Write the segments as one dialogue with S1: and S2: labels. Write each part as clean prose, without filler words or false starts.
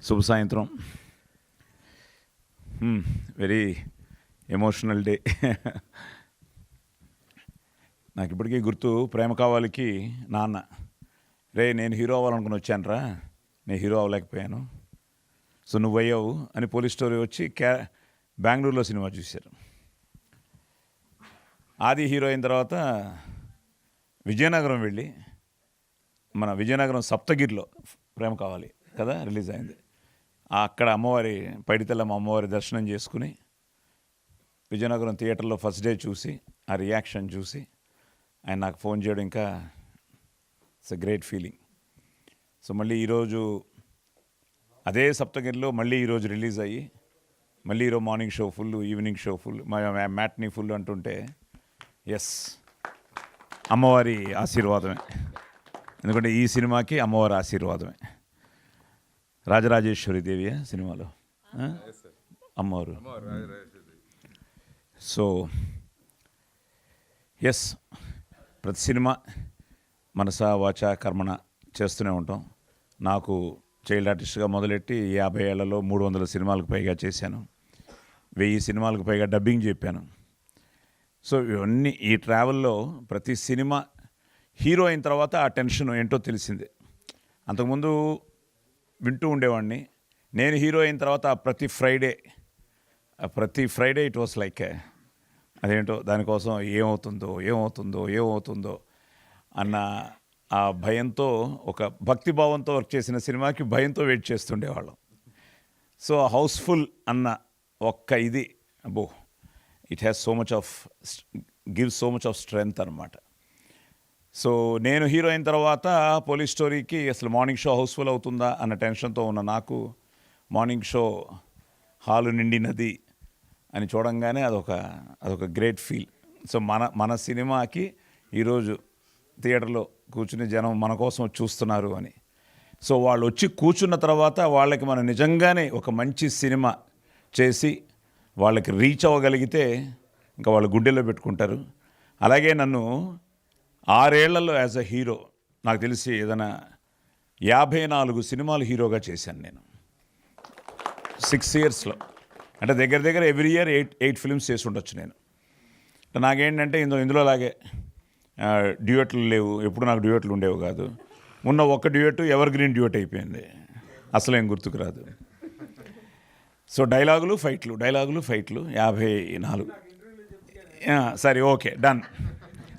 S1: శుభ సాయంత్రం. Very emotional day. నాకు ఇప్పటికీ గుర్తు, ప్రేమ కావాలికి నాన్న, రే నేను హీరో అవ్వాలనుకుని వచ్చానురా, నేను హీరో అవ్వలేకపోయాను, సో నువ్వు అయ్యావు అని పోలీస్ స్టోరీ వచ్చి బెంగళూరులో సినిమా చూశారు. ఆది హీరో అయిన తర్వాత విజయనగరం వెళ్ళి, మన విజయనగరం సప్తగిరిలో ప్రేమ కావాలి కదా రిలీజ్ అయింది. అక్కడ అమ్మవారి పైడితల్లమ్మ అమ్మవారి దర్శనం చేసుకుని విజయనగరం థియేటర్లో ఫస్ట్ డే చూసి ఆ రియాక్షన్ చూసి ఆయన నాకు ఫోన్ చేయడం ఇంకా it's a great feeling. So మళ్ళీ ఈరోజు అదే సప్తగిరిలో మళ్ళీ ఈరోజు రిలీజ్ అయ్యి మళ్ళీ ఈరోజు morning show full, evening show full, matinee full అంటుంటే ఎస్ అమ్మవారి ఆశీర్వాదమే. ఎందుకంటే ఈ సినిమాకి అమ్మవారి ఆశీర్వాదమే. రాజరాజేశ్వరి దేవి సినిమాలో అమ్మవారు. సో ఎస్, ప్రతి సినిమా మనసా వాచా కర్మణ చేస్తూనే ఉంటాం. నాకు చైల్డ్ ఆర్టిస్ట్గా మొదలెట్టి 50 ఏళ్లలో 300 సినిమాలకు పైగా చేశాను, 1000 సినిమాలకు పైగా డబ్బింగ్ చెప్పాను. సో ఇవన్నీ ఈ ట్రావెల్లో ప్రతి సినిమా హీరో అయిన తర్వాత ఆ టెన్షన్ ఏంటో తెలిసిందే. అంతకుముందు వింటూ ఉండేవాడిని. నేను హీరో అయిన తర్వాత ప్రతి ఫ్రైడే ఇట్ వాస్ లైక్ అదేంటో దానికోసం ఏమవుతుందో అన్న ఆ భయంతో, ఒక భక్తిభావంతో వర్క్ చేసిన సినిమాకి భయంతో వెయిట్ చేస్తుండేవాళ్ళం. సో హౌస్ఫుల్ అన్న ఒక్క ఇది అబ్బో, it has gives so much of strength అనమాట. సో నేను హీరో అయిన తర్వాత పోలీస్ స్టోరీకి అసలు మార్నింగ్ షో హౌస్ఫుల్ అవుతుందా అన్న టెన్షన్తో ఉన్న నాకు మార్నింగ్ షో హాలు నిండినది అని చూడంగానే అదొక గ్రేట్ ఫీల్. సో మన సినిమాకి ఈరోజు థియేటర్లో కూర్చుని జనం మన కోసం చూస్తున్నారు అని. సో వాళ్ళు వచ్చి కూర్చున్న తర్వాత వాళ్ళకి మనం నిజంగానే ఒక మంచి సినిమా చేసి వాళ్ళకి రీచ్ అవ్వగలిగితే ఇంకా వాళ్ళు గుండెల్లో పెట్టుకుంటారు. అలాగే నన్ను 6 ఏళ్లలో యాజ్ అ హీరో నాకు తెలిసి ఏదైనా 54 సినిమాలు హీరోగా చేశాను నేను 6 ఇయర్స్లో. అంటే దగ్గర ఎవ్రీ ఇయర్ 8 ఫిల్మ్స్ చేసి ఉండొచ్చు నేను. నాకేంటంటే ఇందులోలాగే డ్యూయట్లు లేవు, ఎప్పుడు నాకు డ్యూయట్లు ఉండేవి కాదు. ఉన్న ఒక్క డ్యూయట్ ఎవర్ గ్రీన్ డ్యూయట్ అయిపోయింది, అసలేం గుర్తుకు రాదు. సో డైలాగులు ఫైట్లు 54. సరే ఓకే డన్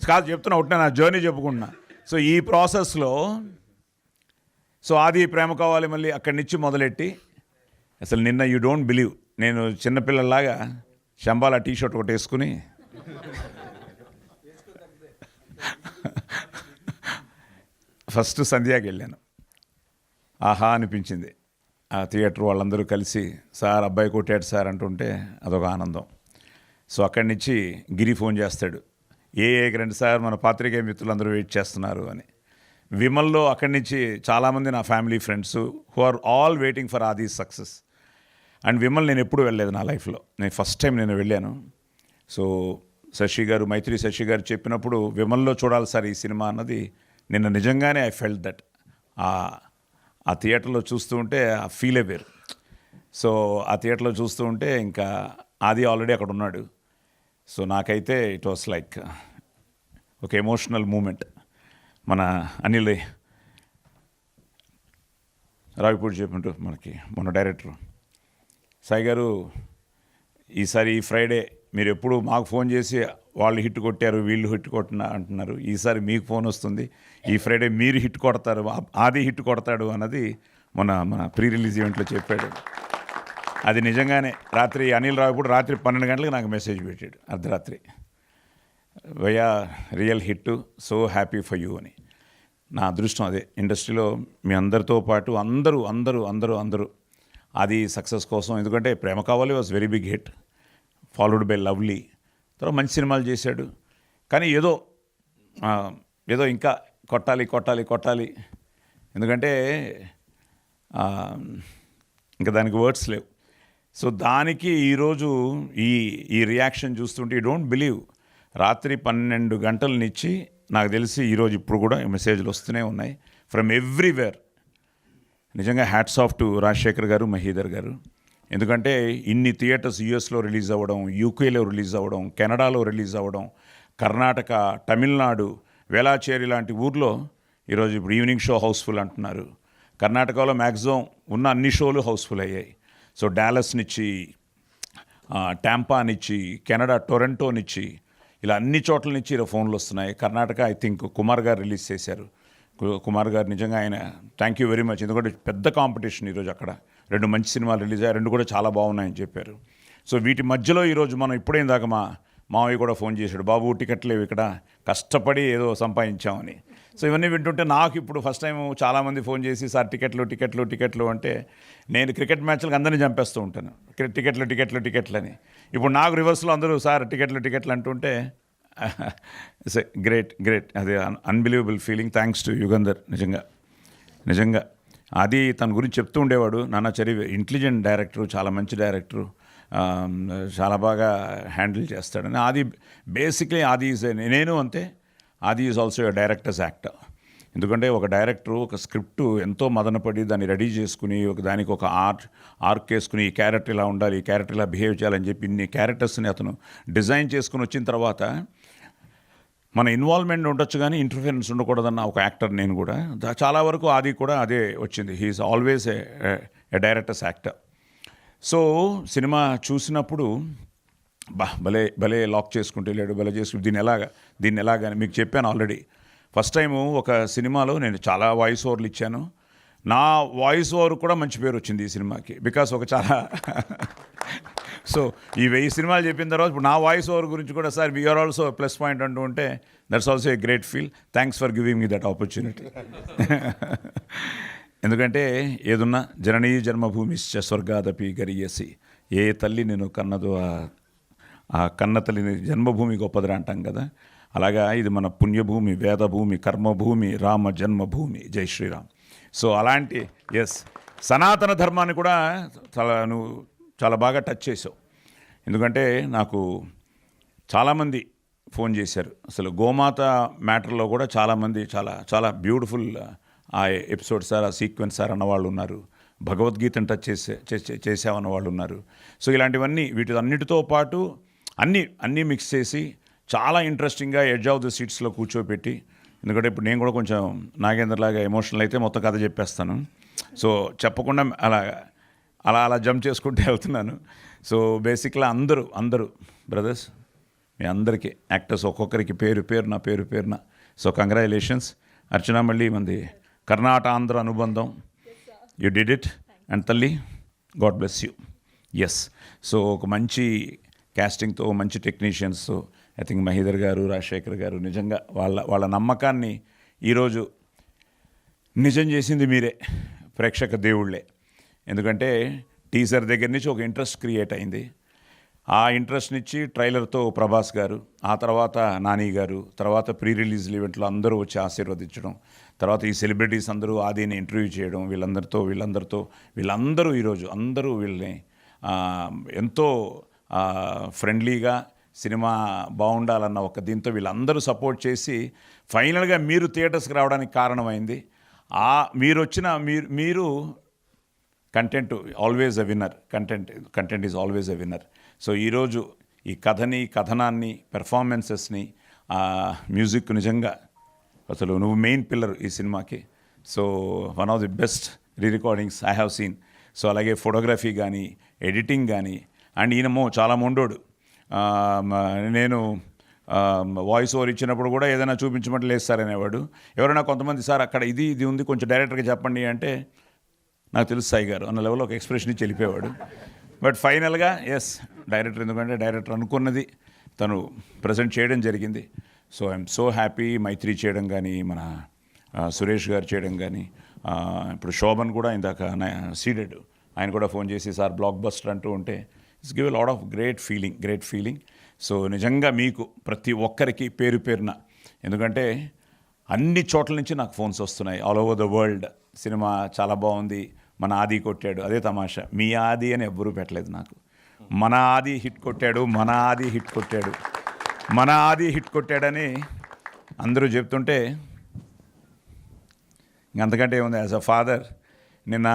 S1: కాదు, చెప్తున్నా ఒకటే నా జర్నీ చెప్పుకుంటున్నా. సో ఈ ప్రాసెస్లో సో ఆది ప్రేమ కావాలి మళ్ళీ అక్కడి నుంచి మొదలెట్టి అసలు నిన్న యూ డోంట్ బిలీవ్, నేను చిన్నపిల్లలాగా శంబాల టీషర్ట్ ఒకటి వేసుకుని ఫస్ట్ సంధ్యాకి వెళ్ళాను. ఆహా అనిపించింది. ఆ థియేటర్ వాళ్ళందరూ కలిసి సార్ అబ్బాయి కొట్టాడు సార్ అంటుంటే అదొక ఆనందం. సో అక్కడి నుంచి గిరి ఫోన్ చేస్తాడు, రండి సార్ మన పాత్రికేయ మిత్రులందరూ వెయిట్ చేస్తున్నారు అని. విమల్లో అక్కడి నుంచి చాలామంది నా family friends who are all waiting for Aadi success. And Vimal నేను ఎప్పుడు వెళ్ళలేదు నా లైఫ్లో, నేను ఫస్ట్ టైం నేను వెళ్ళాను. సో మైత్రి శశి గారు చెప్పినప్పుడు విమల్లో చూడాలి సార్ ఈ సినిమా అన్నది నిన్న నిజంగానే ఐ ఫెల్ట్ దట్. ఆ థియేటర్లో చూస్తూ ఉంటే ఆ ఫీలే వేరు. సో ఆ థియేటర్లో చూస్తూ ఉంటే ఇంకా ఆది ఆల్రెడీ అక్కడ ఉన్నాడు. సో నాకైతే ఇట్ వాస్ లైక్ ఒక ఎమోషనల్ మూమెంట్. మన అనిల్ రావిపూడి చెప్పినట్టు మనకి మన డైరెక్టర్ సాయి గారు, ఈసారి ఈ ఫ్రైడే మీరు ఎప్పుడు మాకు ఫోన్ చేసి వాళ్ళు హిట్ కొట్టారు వీళ్ళు హిట్ కొట్టిన అంటున్నారు, ఈసారి మీకు ఫోన్ వస్తుంది, ఈ ఫ్రైడే మీరు హిట్ కొడతారు, ఆది హిట్ కొడతాడు అన్నది మన ప్రీ రిలీజ్ ఈవెంట్లో చెప్పాడు. అది నిజంగానే రాత్రి అనిల్ రావిపూడి రాత్రి 12 గంటలకు నాకు మెసేజ్ పెట్టాడు అర్ధరాత్రి, వయ్యా real hit, so happy for you అని. నా అదృష్టం అదే. ఇండస్ట్రీలో మీ అందరితో పాటు అందరూ అది సక్సెస్ కోసం, ఎందుకంటే Prema Kavali was very big hit, followed by Lovely, తర్వాత మంచి సినిమాలు చేశాడు. కానీ ఏదో ఇంకా కొట్టాలి, ఎందుకంటే ఇంకా దానికి వర్డ్స్ లేవు. సో దానికి ఈరోజు ఈ రియాక్షన్ చూస్తుంటే యూ డోంట్ బిలీవ్, రాత్రి 12 గంటల నుంచి నాకు తెలిసి ఈరోజు ఇప్పుడు కూడా మెసేజ్లు వస్తూనే ఉన్నాయి ఫ్రమ్ ఎవ్రీవేర్. నిజంగా హ్యాట్స్ ఆఫ్ టు రాజశేఖర్ గారు, మహీధర్ గారు. ఎందుకంటే ఇన్ని థియేటర్స్ యూఎస్లో రిలీజ్ అవ్వడం, యూకేలో రిలీజ్ అవ్వడం, కెనడాలో రిలీజ్ అవ్వడం, కర్ణాటక, తమిళనాడు, వేలాచేరి లాంటి ఊర్లో ఈరోజు ఇప్పుడు ఈవినింగ్ షో హౌస్ఫుల్ అంటున్నారు. కర్ణాటకలో మ్యాక్సిమం ఉన్న అన్ని షోలు హౌస్ఫుల్ అయ్యాయి. సో డాలస్నిచ్చి, టాంపానిచ్చి, కెనడా టొరంటోనిచ్చి, ఇలా అన్ని చోట్ల నుంచి ఇలా ఫోన్లు వస్తున్నాయి. కర్ణాటక ఐ థింక్ కుమార్ గారు రిలీజ్ చేశారు. కుమార్ గారు నిజంగా ఆయన థ్యాంక్ యూ వెరీ మచ్. ఎందుకంటే పెద్ద కాంపిటీషన్ ఈరోజు అక్కడ 2 మంచి సినిమాలు రిలీజ్ అయ్యాయి, 2 కూడా చాలా బాగున్నాయని చెప్పారు. సో వీటి మధ్యలో ఈరోజు మనం ఇప్పుడేం దాకా మావయ్య కూడా ఫోన్ చేశాడు, బాబు టికెట్లు లేవు ఇక్కడ, కష్టపడి ఏదో సంపాదించామని. సో ఇవన్నీ వింటుంటే నాకు ఇప్పుడు ఫస్ట్ టైం చాలామంది ఫోన్ చేసి సార్ టికెట్లు అంటే నేను క్రికెట్ మ్యాచ్లకు అందరినీ చంపేస్తూ ఉంటాను, టికెట్లు అని. ఇప్పుడు నాకు రివర్స్లో అందరూ సార్ టికెట్లు అంటుంటే ఇట్స్ గ్రేట్. అది unbelievable feeling. Thanks to Yugandhar. నిజంగా అది తన గురించి చెప్తూ ఉండేవాడు, నాన్న చరివి ఇంటెలిజెంట్ డైరెక్టరు, చాలా మంచి డైరెక్టరు, చాలా బాగా హ్యాండిల్ చేస్తాడని. అది బేసిక్లీ అది నేను అంతే, అది is also a directors actor. ఎందుకంటే ఒక డైరెక్టరు ఒక స్క్రిప్టు ఎంతో మదనపడి దాన్ని రెడీ చేసుకుని దానికి ఒక ఆర్క్ వేసుకుని ఈ క్యారెక్టర్ ఇలా ఉండాలి, ఈ క్యారెక్టర్ ఇలా బిహేవ్ చేయాలని చెప్పి ఇన్ని క్యారెక్టర్స్ని అతను డిజైన్ చేసుకుని వచ్చిన తర్వాత మన ఇన్వాల్వ్మెంట్ ఉండొచ్చు కానీ ఇంటర్ఫిరెన్స్ ఉండకూడదన్న ఒక యాక్టర్ నేను కూడా. చాలా వరకు అది కూడా అదే వచ్చింది. He is always a director's actor. So సినిమా చూసినప్పుడు భలే లాక్ చేసుకుంటూ వెళ్ళాడు, భలే చేసుకుంటూ దీన్ని ఎలాగని మీకు చెప్పాను ఆల్రెడీ. ఫస్ట్ టైము ఒక సినిమాలో నేను చాలా వాయిస్ ఓవర్లు ఇచ్చాను. నా వాయిస్ ఓవర్ కూడా మంచి పేరు వచ్చింది ఈ సినిమాకి. బికాస్ ఒక చాలా సో ఈ 1000 సినిమాలు చెప్పిన తర్వాత ఇప్పుడు నా వాయిస్ ఓవర్ గురించి కూడా sir we are also plus point అంటూ ఉంటే that's also a great feel. Thanks for giving me that opportunity. ఎందుకంటే ఏదున్నా జననీ జన్మభూమిశ్చ స్వర్గాదపి గరీయసి, ఏ తల్లి నేను కన్నదో ఆ కన్న తల్లిని జన్మభూమి గొప్పదిరా అంటాం కదా. అలాగా ఇది మన పుణ్యభూమి, వేదభూమి, కర్మభూమి, రామ జన్మభూమి. జై శ్రీరామ్. సో అలాంటి సనాతన ధర్మాన్ని కూడా నువ్వు చాలా బాగా టచ్ చేసావు. ఎందుకంటే నాకు చాలామంది ఫోన్ చేశారు. అసలు గోమాత మ్యాటర్లో కూడా చాలామంది చాలా బ్యూటిఫుల్ ఆ ఎపిసోడ్ సార్, ఆ సీక్వెన్స్ సార్ అన్నవాళ్ళు ఉన్నారు. భగవద్గీతను టచ్ చేసామన్న వాళ్ళు ఉన్నారు. సో ఇలాంటివన్నీ వీటన్నిటితో పాటు అన్నీ మిక్స్ చేసి చాలా ఇంట్రెస్టింగ్గా ఎడ్జ్ ఆఫ్ ద సీట్స్లో కూర్చోపెట్టి, ఎందుకంటే ఇప్పుడు నేను కూడా కొంచెం నాగేంద్రలాగా ఎమోషనల్ అయితే మొత్తం కథ చెప్పేస్తాను. సో చెప్పకుండా అలా జంప్ చేసుకుంటూ వెళ్తున్నాను. సో బేసిక్గా అందరూ బ్రదర్స్, మీ అందరికీ యాక్టర్స్ ఒక్కొక్కరికి పేరున సో కంగ్రాచులేషన్స్. అర్చన మళ్ళీ మంది కర్ణాటక అనుబంధం, యూ డిడ్ ఇట్. అండ్ తల్లి God bless you. Yes. So ఒక మంచి క్యాస్టింగ్తో, మంచి టెక్నీషియన్స్తో, ఐ థింక్ మహీధర్ గారు, రాజశేఖర్ గారు, నిజంగా వాళ్ళ నమ్మకాన్ని ఈరోజు నిజం చేసింది మీరే, ప్రేక్షక దేవుళ్ళే. ఎందుకంటే టీజర్ దగ్గర నుంచి ఒక ఇంట్రెస్ట్ క్రియేట్ అయింది. ఆ ఇంట్రెస్ట్ నుంచి ట్రైలర్తో ప్రభాస్ గారు, ఆ తర్వాత నాని గారు, తర్వాత ప్రీ రిలీజ్ ఈవెంట్లో అందరూ వచ్చి ఆశీర్వదించడం, తర్వాత ఈ సెలబ్రిటీస్ అందరూ ఆదిని ఇంటర్వ్యూ చేయడం, వీళ్ళందరూ ఈరోజు అందరూ వీళ్ళని ఎంతో ఫ్రెండ్లీగా సినిమా బాగుండాలన్న ఒక దీంతో వీళ్ళందరూ సపోర్ట్ చేసి ఫైనల్గా మీరు థియేటర్స్కి రావడానికి కారణమైంది. మీరు content always a winner. Content is always a winner. So ఈరోజు ఈ కథనాన్ని, పెర్ఫార్మెన్సెస్ని, మ్యూజిక్ నిజంగా అసలు నువ్వు మెయిన్ పిల్లర్ ఈ సినిమాకి. So one of the best recordings I have seen. So అలాగే ఫోటోగ్రఫీ కానీ, ఎడిటింగ్ కానీ. అండ్ ఈయనమో చాలా మొండోడు. నేను వాయిస్ ఓవర్ ఇచ్చినప్పుడు కూడా ఏదైనా చూపించమంటే లేదు సార్ అనేవాడు. ఎవరైనా కొంతమంది సార్ అక్కడ ఇది ఉంది కొంచెం డైరెక్టర్గా చెప్పండి అంటే నాకు తెలుసు సాయి గారు అన్న లెవెల్లో ఒక ఎక్స్ప్రెషన్ ఇచ్చి వెళ్ళిపోయాడు. బట్ ఫైనల్గా ఎస్ డైరెక్టర్, ఎందుకంటే డైరెక్టర్ అనుకున్నది తను ప్రజెంట్ చేయడం జరిగింది. So I'm so happy. Mythri చేయడం కానీ, మన సురేష్ గారు చేయడం కానీ, ఇప్పుడు శోభన్ కూడా ఇందాక సీడెడ్ ఆయన కూడా ఫోన్ చేసి సార్ బ్లాక్ బస్టర్ అంటూ ఉంటే it's give a lot of great feeling. So నిజంగా మీకు ప్రతి ఒక్కరికి పేరున, ఎందుకంటే అన్ని చోట్ల నుంచి నాకు ఫోన్స్ వస్తున్నాయి all over the world. Cinema చాలా బాగుంది, మన ఆది కొట్టాడు. అదే తమాషా, మీ ఆది అని ఎవ్వరూ పెట్టలేదు నాకు. మన ఆది హిట్ కొట్టాడని అందరూ చెప్తుంటే ఇంకంతకంటే ఏముంది. యాజ్ అ ఫాదర్ నిన్న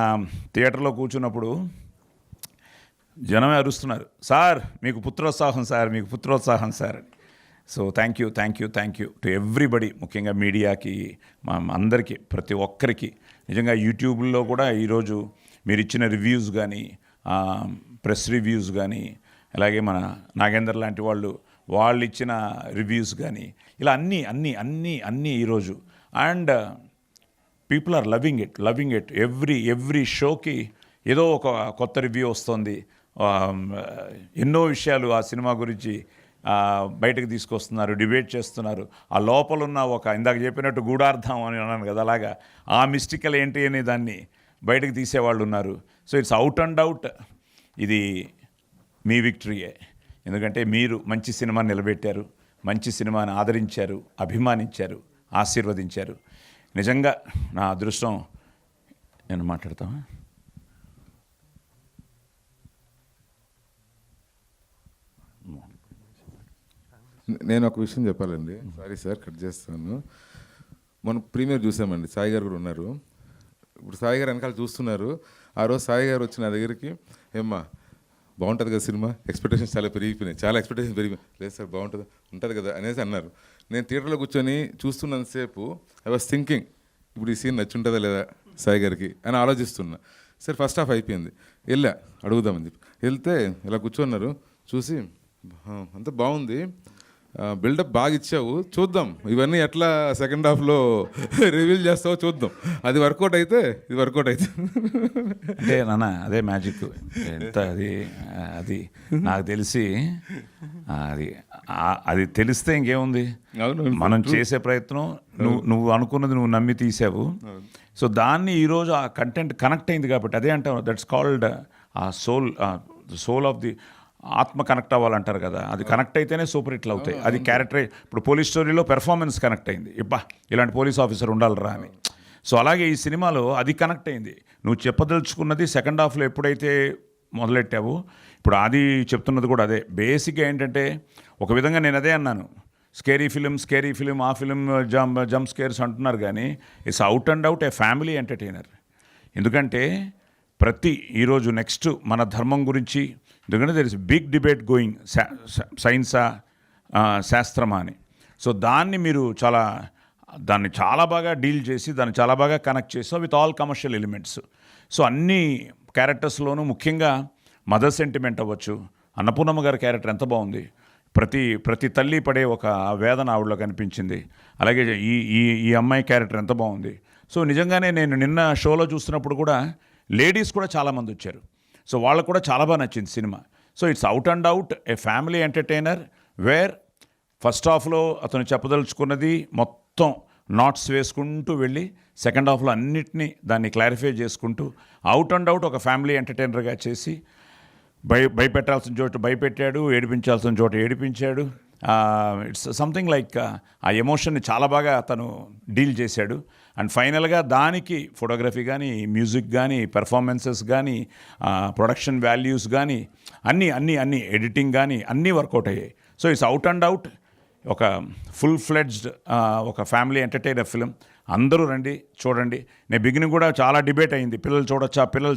S1: థియేటర్లో కూర్చున్నప్పుడు జనమే అరుస్తున్నారు, సార్ మీకు పుత్రోత్సాహం సార్, మీకు పుత్రోత్సాహం sir. So thank you to everybody, ముఖ్యంగా మీడియాకి, మా అందరికీ, ప్రతి ఒక్కరికి. నిజంగా యూట్యూబ్లో కూడా ఈరోజు మీరు ఇచ్చిన రివ్యూస్ కానీ, ప్రెస్ రివ్యూస్ కానీ, అలాగే మన నాగేందర్ లాంటి వాళ్ళు ఇచ్చిన రివ్యూస్ కానీ, ఇలా అన్నీ ఈరోజు. And people are loving it. Every షోకి ఏదో ఒక కొత్త రివ్యూ వస్తుంది. ఎన్నో విషయాలు ఆ సినిమా గురించి బయటకు తీసుకొస్తున్నారు, డిబేట్ చేస్తున్నారు. ఆ లోపల ఉన్న ఒక, ఇందాక చెప్పినట్టు గూఢార్థం అని అన్నాను కదా, అలాగా ఆ మిస్టికల్ ఏంటి అనే దాన్ని బయటకు తీసేవాళ్ళు ఉన్నారు. So it's out and out ఇది మీ విక్టరీయే. ఎందుకంటే మీరు మంచి సినిమాని నిలబెట్టారు, మంచి సినిమాని ఆదరించారు, అభిమానించారు, ఆశీర్వదించారు. నిజంగా నా అదృష్టం. నేను మాట్లాడతావా?
S2: నేను ఒక విషయం చెప్పాలండి. సారీ సార్, కట్ చేస్తాను. మనం ప్రీమియర్ చూసామండి, సాయి గారు కూడా ఉన్నారు. ఇప్పుడు సాయి గారు వెనకాల చూస్తున్నారు. ఆ రోజు సాయి గారు వచ్చిన నా దగ్గరికి, ఏమ్మా బాగుంటుంది కదా సినిమా, ఎక్స్పెక్టేషన్స్ చాలా పెరిగిపోయినాయి, చాలా ఎక్స్పెక్టేషన్స్ పెరిగిపోయి, లేదు సార్ ఉంటుంది కదా అనేసి అన్నారు. నేను థియేటర్లో కూర్చొని చూస్తున్నంతసేపు ఐ వాస్ థింకింగ్, ఇప్పుడు ఈ సీన్ నచ్చుంటుందా లేదా సాయి గారికి అని ఆలోచిస్తున్నా. సరే ఫస్ట్ హాఫ్ అయిపోయింది, వెళ్ళా అడుగుదామని చెప్పి వెళ్తే ఇలా కూర్చున్నారు. చూసి అంతా బాగుంది, బిల్డప్ బాగా ఇచ్చావు, చూద్దాం ఇవన్నీ ఎట్లా సెకండ్ హాఫ్లో రివీల్ చేస్తావో చూద్దాం, అది వర్కౌట్ అయితే ఇది వర్కౌట్ అయితే.
S1: అంటే నాన్న అదే మ్యాజిక్. ఎంత అది నాకు తెలిసి అది తెలిస్తే ఇంకేముంది, మనం చేసే ప్రయత్నం, నువ్వు అనుకున్నది నువ్వు నమ్మి తీసావు. సో దాన్ని ఈరోజు ఆ కంటెంట్ కనెక్ట్ అయింది కాబట్టి అదే అంటావు, దట్స్ కాల్డ్ ఆ సోల్ ఆఫ్ ది ఆత్మ కనెక్ట్ అవ్వాలంటారు కదా, అది కనెక్ట్ అయితేనే సూపర్ హిట్లు అవుతాయి. అది క్యారెక్టర్. ఇప్పుడు పోలీస్ స్టోరీలో పెర్ఫార్మెన్స్ కనెక్ట్ అయింది, ఇబ్బా ఇలాంటి పోలీస్ ఆఫీసర్ ఉండాలిరా అని. సో అలాగే ఈ సినిమాలో అది కనెక్ట్ అయింది. నువ్వు చెప్పదలుచుకున్నది సెకండ్ హాఫ్లో ఎప్పుడైతే మొదలెట్టావో, ఇప్పుడు అది చెప్తున్నది కూడా అదే. బేసిక్గా ఏంటంటే ఒక విధంగా నేను అదే అన్నాను, స్కేరీ ఫిలిం ఆ ఫిలిం జంప్ స్కేర్స్ అంటున్నారు కానీ it's out and out a family entertainer. ఎందుకంటే ఈరోజు నెక్స్ట్ మన ధర్మం గురించి, ఎందుకంటే there is big debate going, సైన్సా శాస్త్రమా అని. సో మీరు దాన్ని చాలా బాగా డీల్ చేసి, దాన్ని చాలా బాగా కనెక్ట్ చేసాం with all commercial elements. So అన్ని క్యారెక్టర్స్లోనూ ముఖ్యంగా మదర్ సెంటిమెంట్ అవ్వచ్చు. అన్నపూర్ణమ్మ గారి క్యారెక్టర్ ఎంత బాగుంది, ప్రతి తల్లి పడే ఒక వేదన ఆవిడలో కనిపించింది. అలాగే ఈ అమ్మాయి క్యారెక్టర్ ఎంత బాగుంది. సో నిజంగానే నేను నిన్న షోలో చూస్తున్నప్పుడు కూడా లేడీస్ కూడా చాలామంది వచ్చారు. సో వాళ్ళకు కూడా చాలా బాగా నచ్చింది cinema. So it's out and out a family entertainer, where first హాఫ్లో అతను చెప్పదలుచుకున్నది మొత్తం నాట్స్ వేసుకుంటూ వెళ్ళి సెకండ్ హాఫ్లో అన్నిటినీ దాన్ని క్లారిఫై చేసుకుంటూ అవుట్ అండ్ అవుట్ ఒక ఫ్యామిలీ ఎంటర్టైనర్గా చేసి భయపెట్టాల్సిన చోట భయపెట్టాడు, ఏడిపించాల్సిన చోట ఏడిపించాడు. ఇట్స్ సంథింగ్ లైక్ ఆ ఎమోషన్ని చాలా బాగా అతను డీల్ చేశాడు. అండ్ ఫైనల్గా దానికి ఫోటోగ్రఫీ కానీ, మ్యూజిక్ కానీ, పెర్ఫార్మెన్సెస్ కానీ, ప్రొడక్షన్ వాల్యూస్ కానీ అన్నీ ఎడిటింగ్ కానీ అన్నీ వర్కౌట్ అయ్యాయి. So it's out and out ఒక ఫుల్ ఫ్లెడ్జ్డ్ ఒక ఫ్యామిలీ ఎంటర్టైనర్ ఫిలిం. అందరూ రండి, చూడండి. నేను బిగినింగ్ కూడా చాలా డిబేట్ అయింది, పిల్లలు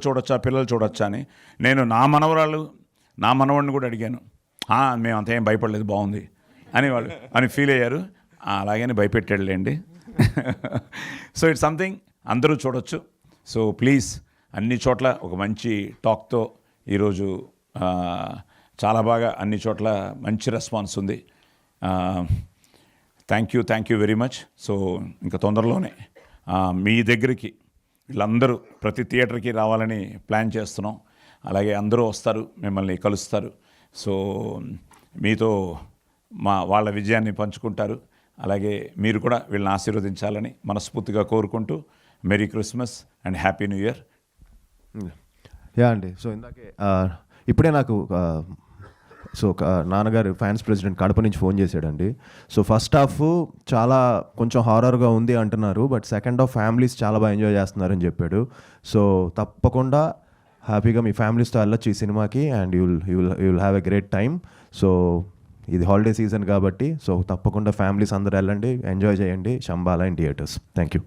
S1: చూడొచ్చా అని. నేను నా మనవాడిని కూడా అడిగాను, మేము అంతేం భయపడలేదు, బాగుంది అని ఫీల్ అయ్యారు. అలాగని భయపెట్టాడులేండి. సో ఇట్స్ సంథింగ్ అందరూ చూడొచ్చు. సో ప్లీజ్ అన్ని చోట్ల ఒక మంచి టాక్తో ఈరోజు చాలా బాగా అన్ని చోట్ల మంచి రెస్పాన్స్ ఉంది. Thank you very much. So ఇంకా తొందరలోనే మీ దగ్గరికి వీళ్ళందరూ ప్రతి థియేటర్కి రావాలని ప్లాన్ చేస్తున్నాం. అలాగే అందరూ వస్తారు, మిమ్మల్ని కలుస్తారు. సో మీతో వాళ్ళ విజయాన్ని పంచుకుంటారు. అలాగే మీరు కూడా వీళ్ళని ఆశీర్వదించాలని మనస్ఫూర్తిగా కోరుకుంటూ merry Christmas and happy new year.
S3: Yeah అండి. సో ఇందాకే ఇప్పుడే నాకు నాన్నగారు ఫ్యాన్స్ ప్రెసిడెంట్ కడప నుంచి ఫోన్ చేశాడండి. సో ఫస్ట్ హాఫ్ చాలా కొంచెం హారర్గా ఉంది అంటున్నారు, బట్ సెకండ్ హాఫ్ ఫ్యామిలీస్ చాలా బాగా ఎంజాయ్ చేస్తున్నారని చెప్పాడు. సో తప్పకుండా హ్యాపీగా మీ ఫ్యామిలీస్తో వెళ్ళొచ్చు ఈ సినిమాకి, and you will have a great time. So ఇది హాలిడే సీజన్ కాబట్టి సో తప్పకుండా ఫ్యామిలీస్ అందరూ వెళ్ళండి, ఎంజాయ్ చేయండి Shambala in theatres. Thank you.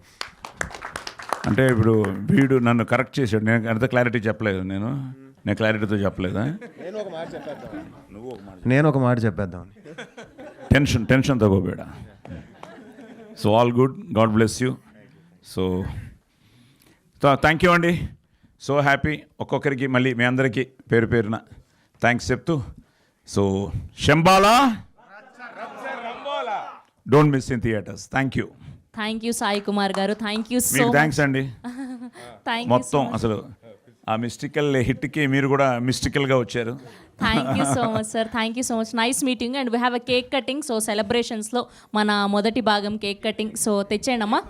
S1: అంటే ఇప్పుడు వీడు నన్ను కరెక్ట్ చేశాడు, నేను అంత క్లారిటీ చెప్పలేదు, నేను క్లారిటీతో చెప్పలేదా?
S3: నేను ఒక మాట చెప్పేద్దాం.
S1: టెన్షన్ తగ్గోబేడా. So all good, god bless you. So thank you అండి, సో హ్యాపీ. ఒక్కొక్కరికి మళ్ళీ మీ అందరికీ పేరు పేరున థ్యాంక్స్ చెప్తూ, so Shambhala don't miss in theatres. Thank you.
S4: Thank you Sai Kumar గారు, థ్యాంక్ యూ సో
S1: మీకు థ్యాంక్స్ అండి.
S4: థ్యాంక్ యూ
S1: మొత్తం అసలు ఆ మిస్టికల్ హిట్కి మీరు కూడా మిస్టికల్గా వచ్చారు.
S4: Thank you so much sir, thank you so much. Nice meeting and we have a cake cutting. So సెలబ్రేషన్స్లో మన మొదటి భాగం కేక్ కటింగ్. సో తెచ్చేయండి అమ్మా.